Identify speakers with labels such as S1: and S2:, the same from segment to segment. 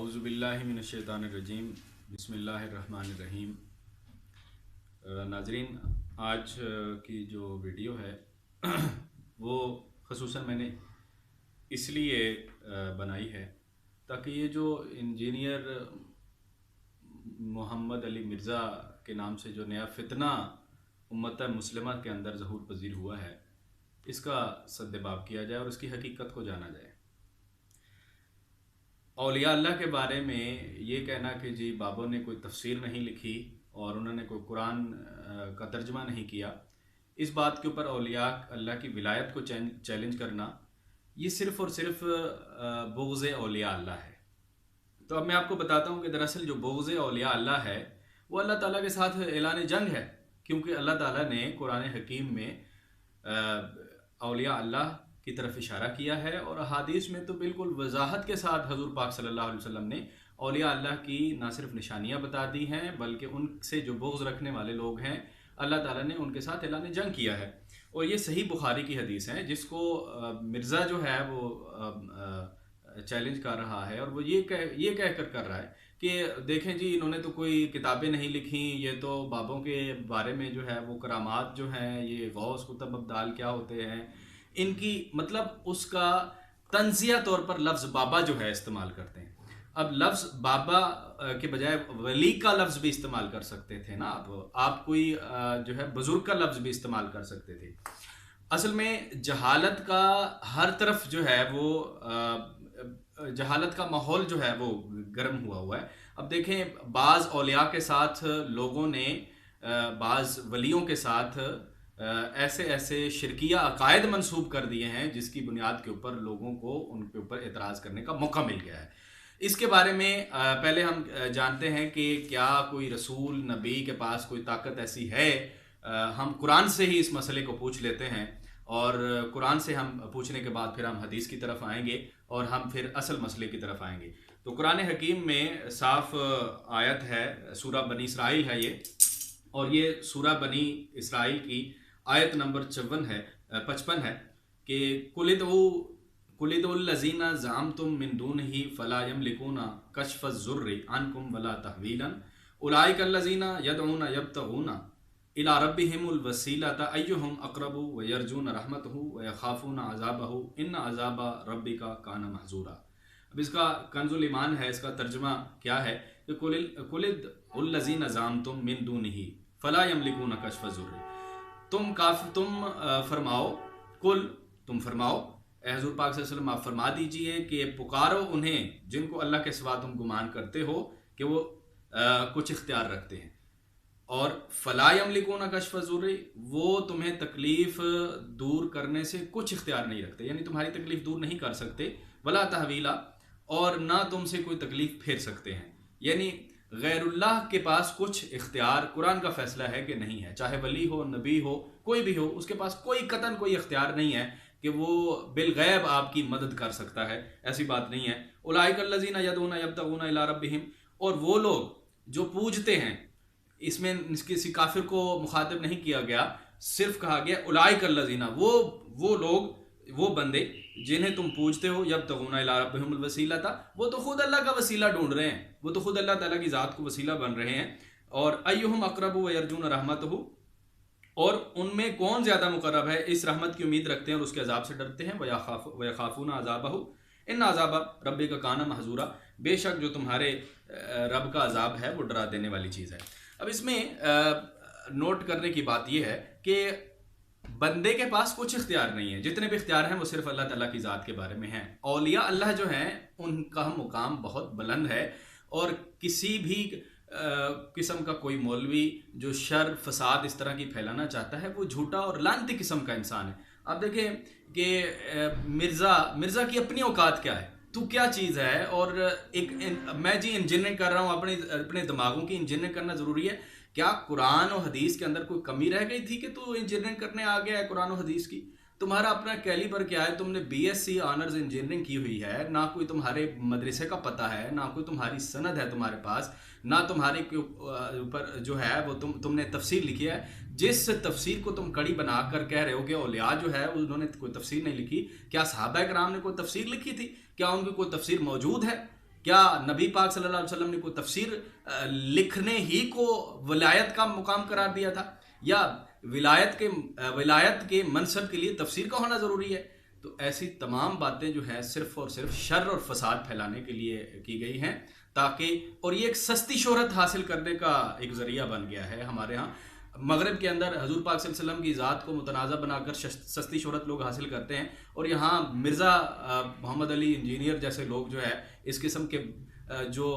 S1: औज़ुबिल्लाहि मिनश्शैतानिर्रजीम बिस्मिल्लाहिर्रहमानिर्रहीम। नाज़रीन, आज की जो वीडियो है वो ख़ुसूसन मैंने इसलिए बनाई है ताकि ये जो इंजीनियर मोहम्मद अली मिर्ज़ा के नाम से जो नया फितना उम्मत मुस्लिमा के अंदर ज़हूर पज़ीर हुआ है, इसका सद्देबाब किया जाए और इसकी हकीकत को जाना जाए। औलिया अल्लाह के बारे में ये कहना कि जी बाबों ने कोई तफसीर नहीं लिखी और उन्होंने कोई कुरान का तर्जमा नहीं किया, इस बात के ऊपर औलिया अल्लाह की विलायत को चैलेंज करना, ये सिर्फ़ और सिर्फ बुग़्ज़ औलिया अल्लाह है। तो अब मैं आपको बताता हूँ कि दरअसल जो बुग़्ज़ औलिया अल्लाह है वो अल्लाह ताला के साथ ऐलान जंग है, क्योंकि अल्लाह ताला ने कुरान हकीम में औलिया अल्लाह की तरफ इशारा किया है और अहादीस में तो बिल्कुल वजाहत के साथ हजूर पाक सल्लल्लाहु अलैहि वसल्लम ने औलिया अल्लाह की ना सिर्फ निशानियाँ बता दी हैं, बल्कि उनसे जो बुग़्ज़ रखने वाले लोग हैं अल्लाह ताला ने उनके साथ ऐलान जंग किया है। और ये सही बुखारी की हदीस है जिसको मिर्ज़ा जो है वो चैलेंज कर रहा है और वो ये कह कर रहा है कि देखें जी, इन्होंने तो कोई किताबें नहीं लिखी, ये तो बाबों के बारे में जो है वो करामात जो हैं, ये गौस कुतुब अब्दाल क्या होते हैं, इनकी मतलब उसका तंज़िया तौर पर लफ्ज़ बाबा जो है इस्तेमाल करते हैं। अब लफ्ज़ बाबा के बजाय वली का लफ्ज़ भी इस्तेमाल कर सकते थे ना, आप कोई जो है बुज़ुर्ग का लफ्ज़ भी इस्तेमाल कर सकते थे। असल में जहालत का हर तरफ जो है वो जहालत का माहौल जो है वो गर्म हुआ है। अब देखें, बाज़ औलिया के साथ लोगों ने बाज़ वलियों के साथ ऐसे ऐसे शिरकिया अकायद मंसूब कर दिए हैं जिसकी बुनियाद के ऊपर लोगों को उनके ऊपर एतराज़ करने का मौका मिल गया है। इसके बारे में पहले हम जानते हैं कि क्या कोई रसूल नबी के पास कोई ताकत ऐसी है। हम कुरान से ही इस मसले को पूछ लेते हैं और कुरान से हम पूछने के बाद फिर हम हदीस की तरफ आएंगे और हम फिर असल मसले की तरफ आएंगे। तो कुरान हकीम में साफ आयत है, सूरा बनी इसराइल है ये, और ये सूरा बनी इसराइल की आयत नंबर 55 है कि कुलिदुल्लज़ीना ज़अमतुम मिन दूनिही फला यमलिकूना कश्फ़ज़-ज़ुर्रि अन्कुम वला तहवीलन उलाइकल्लज़ीना यदऊना यब्तगूना इला रब्बिहिमुल वसीलता अय्युहुम अक़रबु व यरजून रहमतहु व यख़ाफ़ून अज़ाबहु इन्न अज़ाबा रब्बिका कान महज़ूरा। अब इसका कंज़ुल ईमान है, इसका तर्जुमा क्या है कि कुलिदुल्लज़ीना ज़अमतुम मिन दूनिही फला यमलिकूना कश्फ़ज़-ज़ुर्रि, तुम फरमाओ, तुम फरमाओ, हज़ूर पाक सल्लल्लाहु अलैहि वसल्लम आप फरमा दीजिए कि पुकारो उन्हें जिनको अल्लाह के सिवा तुम गुमान करते हो कि वो कुछ इख्तियार रखते हैं, और फला यमलिकूना कश्फ़-ज़ुर्रि, वो तुम्हें तकलीफ़ दूर करने से कुछ इख्तियार नहीं रखते, यानी तुम्हारी तकलीफ़ दूर नहीं कर सकते, वला तहवीला, और ना तुमसे कोई तकलीफ़ फेर सकते हैं। यानी गैरुल्लाह के पास कुछ इख्तियार कुरान का फैसला है कि नहीं है, चाहे वली हो, नबी हो, कोई भी हो, उसके पास कोई कतन कोई इख्तियार नहीं है कि वो बिलगैब आपकी मदद कर सकता है, ऐसी बात नहीं है। उलाइकल्लज़ीना यदऊना यब्तगूना इला रब्बिहिम, और वो लोग जो पूजते हैं, इसमें किसी काफिर को मुखातिब नहीं किया गया, सिर्फ कहा गया उलाइकल्लज़ीना, वो लोग, वो बंदे जिन्हें तुम पूजते हो, यब्तगूना इला रब्बिहिमुल वसीलता, वो तो खुद अल्लाह का वसीला ढूंढ रहे हैं, वो तो खुद अल्लाह ताला की ज़ात को वसीला बन रहे हैं। और अय्युहुम अक़रबु व यरजून रहमतहु, और उनमें कौन ज़्यादा मुक़र्रब है, इस रहमत की उम्मीद रखते हैं और उसके अजाब से डरते हैं। व यख़ाफ़ून अज़ाबहु इन्न अज़ाबा रब्बिका कान महज़ूरा, बेशक जो तुम्हारे रब का अजाब है वो डरा देने वाली चीज़ है। अब इसमें नोट करने की बात यह है कि बंदे के पास कुछ इख्तियार नहीं है, जितने भी इख्तियार हैं वो सिर्फ अल्लाह ताला की ज़ात के बारे में हैं। औलिया अल्लाह जो हैं उनका मुकाम बहुत बुलंद है, और किसी भी किस्म का कोई मौलवी जो शर फसाद इस तरह की फैलाना चाहता है वो झूठा और लानती किस्म का इंसान है। आप देखें कि मिर्ज़ा की अपनी औकात क्या है, तू क्या चीज़ है, और मैं जी इंजीनियरिंग कर रहा हूँ, अपने दिमागों की इंजीनियरिंग करना ज़रूरी है क्या? कुरान और हदीस के अंदर कोई कमी रह गई थी कि तू इंजीनियरिंग करने आ गया है कुरान और हदीस की? तुम्हारा अपना कैलिबर क्या है? तुमने बीएससी ऑनर्स इंजीनियरिंग की हुई है, ना कोई तुम्हारे मदरसे का पता है, ना कोई तुम्हारी सनद है तुम्हारे पास, ना तुम्हारे ऊपर जो है वो तुमने तफसीर लिखी है। जिस तफसीर को तुम कड़ी बना कर कह रहे हो कि औलिया जो है उन्होंने कोई तफसीर नहीं लिखी, क्या सहाबा किराम ने कोई तफसीर लिखी थी? क्या उनकी कोई तफसीर मौजूद है? क्या नबी पाक सल्लल्लाहु अलैहि वसल्लम ने कोई तफसीर लिखने ही को विलायत का मुकाम करार दिया था, या विलायत के मनसब के लिए तफसीर का होना ज़रूरी है? तो ऐसी तमाम बातें जो है सिर्फ और सिर्फ शर और फसाद फैलाने के लिए की गई हैं, ताकि, और ये एक सस्ती शोहरत हासिल करने का एक ज़रिया बन गया है हमारे यहाँ। मगरब के अंदर हजूर पाक सल्लल्लाहु अलैहि वसल्लम की ज़ात को मुतनाज़ा बनाकर सस्ती शोहरत लोग हासिल करते हैं, और यहाँ मिर्ज़ा मोहम्मद अली इंजीनियर जैसे लोग जो है इस किस्म के जो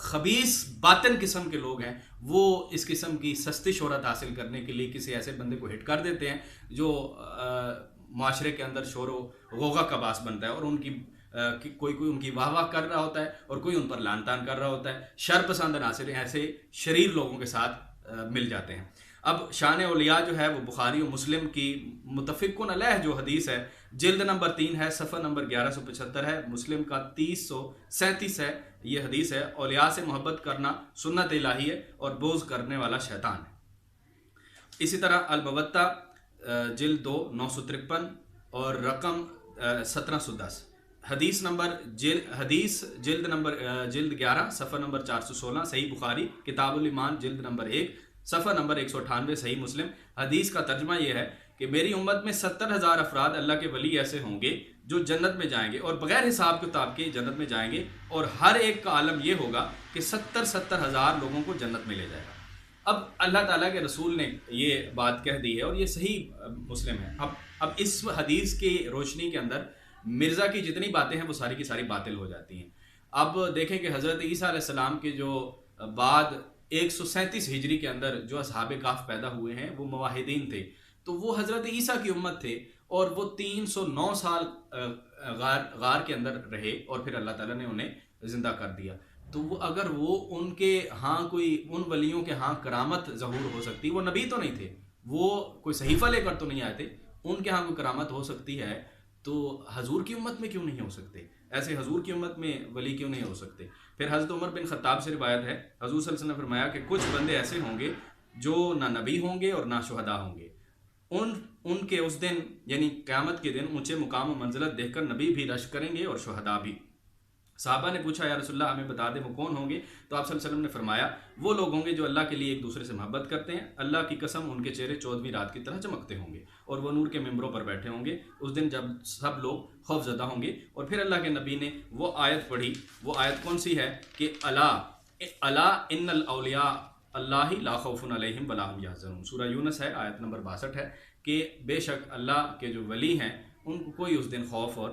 S1: खबीस बातिन किस्म के लोग हैं, वो इस किस्म की सस्ती शोहरत हासिल करने के लिए किसी ऐसे बंदे को हिट कर देते हैं जो माशरे के अंदर शोर गोगा का बास बनता है, और कोई उनकी वाह वाह कर रहा होता है और कोई उन पर लान तान कर रहा होता है। शर पसंद नासिर ऐसे शरीर लोगों के साथ मिल जाते हैं। अब शान औलिया जो है वो बुखारी और मुस्लिम की मुतफ़िक़ुन अलैह जो हदीस है, जिल्द नंबर 3 है, सफ़र नंबर 1175 है, मुस्लिम का 3037 है। ये हदीस है, औलिया से मोहब्बत करना सुन्नत इलाही है और बोझ करने वाला शैतान है। इसी तरह अल-मवत्ता जिल्द 2 953 और रकम 1710, हदीस जिल्द 11 सफ़र नंबर 416, सही बुखारी किताबुल ईमान जिल्द नंबर 1 सफ़र नंबर 198, सही मुस्लिम। हदीस का तर्जमा यह है कि मेरी उम्मत में 70,000 अफराद अल्लाह के वली ऐसे होंगे जो जन्नत में जाएंगे और बगैर हिसाब किताब के जन्नत में जाएंगे, और हर एक का आलम यह होगा कि 70,000 लोगों को जन्नत में ले जाएगा। अब अल्लाह ताला के रसूल ने ये बात कह दी है और ये सही मुस्लिम है। अब इस हदीस की रोशनी के अंदर मिर्ज़ा की जितनी बातें हैं वो सारी की सारी बातिल हो जाती हैं। अब देखें कि हज़रत ईसा अलैहिस्सलाम के जो बाद 137 हिजरी के अंदर जो असहाबे काफ पैदा हुए हैं वो मुवाहिदीन थे, तो वो हज़रत ईसा की उम्मत थे, और वो 309 साल गार के अंदर रहे और फिर अल्लाह ताला ने उन्हें ज़िंदा कर दिया। तो वो अगर वो उनके हाँ कोई उन वलियों के हाँ करामत ज़हूर हो सकती, वो नबी तो नहीं थे, वो कोई सहीफ़ा लेकर तो नहीं आए थे, उनके यहाँ कोई करामत हो सकती है, तो हजूर की उम्मत में क्यों नहीं हो सकते? ऐसे हजूर की उम्मत में वली क्यों नहीं हो सकते? फिर हज़रत उमर बिन खत्ताब से रिवायत है, हजूर सल्लल्लाहु अलैहि वसल्लम ने फरमाया कि कुछ बंदे ऐसे होंगे जो ना नबी होंगे और ना शुहदा होंगे। उनके उस दिन यानी क़यामत के दिन ऊंचे मुकाम और मंजिलत देखकर नबी भी रश करेंगे और शुहदा भी। साहबा ने पूछा, या रसूलल्लाह हमें बता दे वो कौन होंगे? तो आप सल्लल्लाहु अलैहि वसल्लम ने फरमाया, वो लोग होंगे जो अल्लाह के लिए एक दूसरे से मोहब्बत करते हैं, अल्लाह की कसम उनके चेहरे 14वीं रात की तरह चमकते होंगे और वो नूर के मिंबरों पर बैठे होंगे उस दिन जब सब लोग खौफज़दा होंगे। और फिर अल्लाह के नबी ने वो आयत पढ़ी, वो आयत कौन सी है कि अला इन्नल औलिया अल्लाहि ला खौफुन अलैहिम वला हुम यहज़नून, सूरह यूनुस है, आयत नंबर 62 है कि बेशक अल्लाह के जो वली हैं उनको कोई उस दिन खौफ और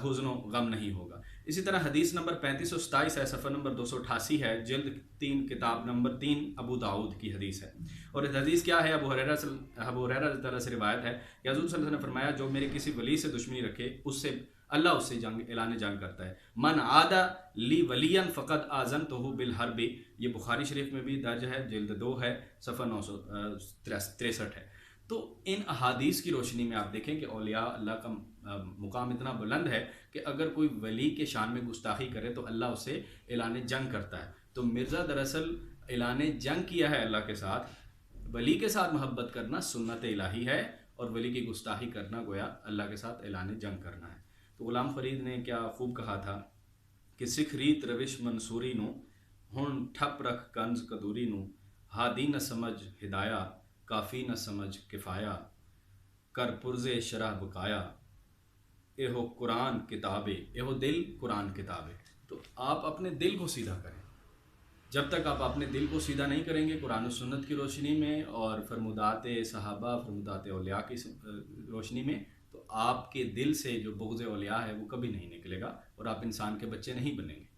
S1: हुज़्न व गम नहीं होगा। इसी तरह हदीस नंबर 3527 है, सफ़र नंबर 288 है, जिल्द 3 किताब नंबर 3 अबू दाऊद की हदीस है। और इस हदीस क्या है? अबू हुरैरा से रिवायत है कि हज़रत सल्लल्लाहु अलैहि वसल्लम ने फरमाया, जो मेरे किसी वली से दुश्मनी रखे उससे अल्लाह उससे ऐलान जंग करता है। मन आदा ली वलियन फ़क़द आज़नतहु बिल हर्बी, ये बुखारी शरीफ में भी दर्ज है, जिल्द 2 है, सफ़र 963 है। तो इन अहादीस की रोशनी में आप देखें कि औलिया अल्लाह का मुकाम इतना बुलंद है कि अगर कोई वली के शान में गुस्ताखी करे तो अल्लाह उसे ऐलान जंग करता है। तो मिर्ज़ा दरअसल ऐलान जंग किया है अल्लाह के साथ। वली के साथ मोहब्बत करना सुन्नत इलाही है और वली की गुस्ताखी करना गोया अल्लाह के साथ ऐलान जंग करना है। तो गुलाम फरीद ने क्या खूब कहा था कि सिख रीत रविश मंसूरी नू हुण ठप रख कंज कदूरी नू, हादी न समझ हिदाया काफ़ी न समझ किफ़ाया, कर पुरज़े शरह बकाया, एहो कुरान किताबे, एहो दिल कुरान किताबे। तो आप अपने दिल को सीधा करें। जब तक आप अपने दिल को सीधा नहीं करेंगे कुरान और सुन्नत की रोशनी में और फरमुदात सहाबा फरमुदात औलिया की रोशनी में, तो आपके दिल से जो बुग़्ज़ औलिया है वो कभी नहीं निकलेगा और आप इंसान के बच्चे नहीं बनेंगे।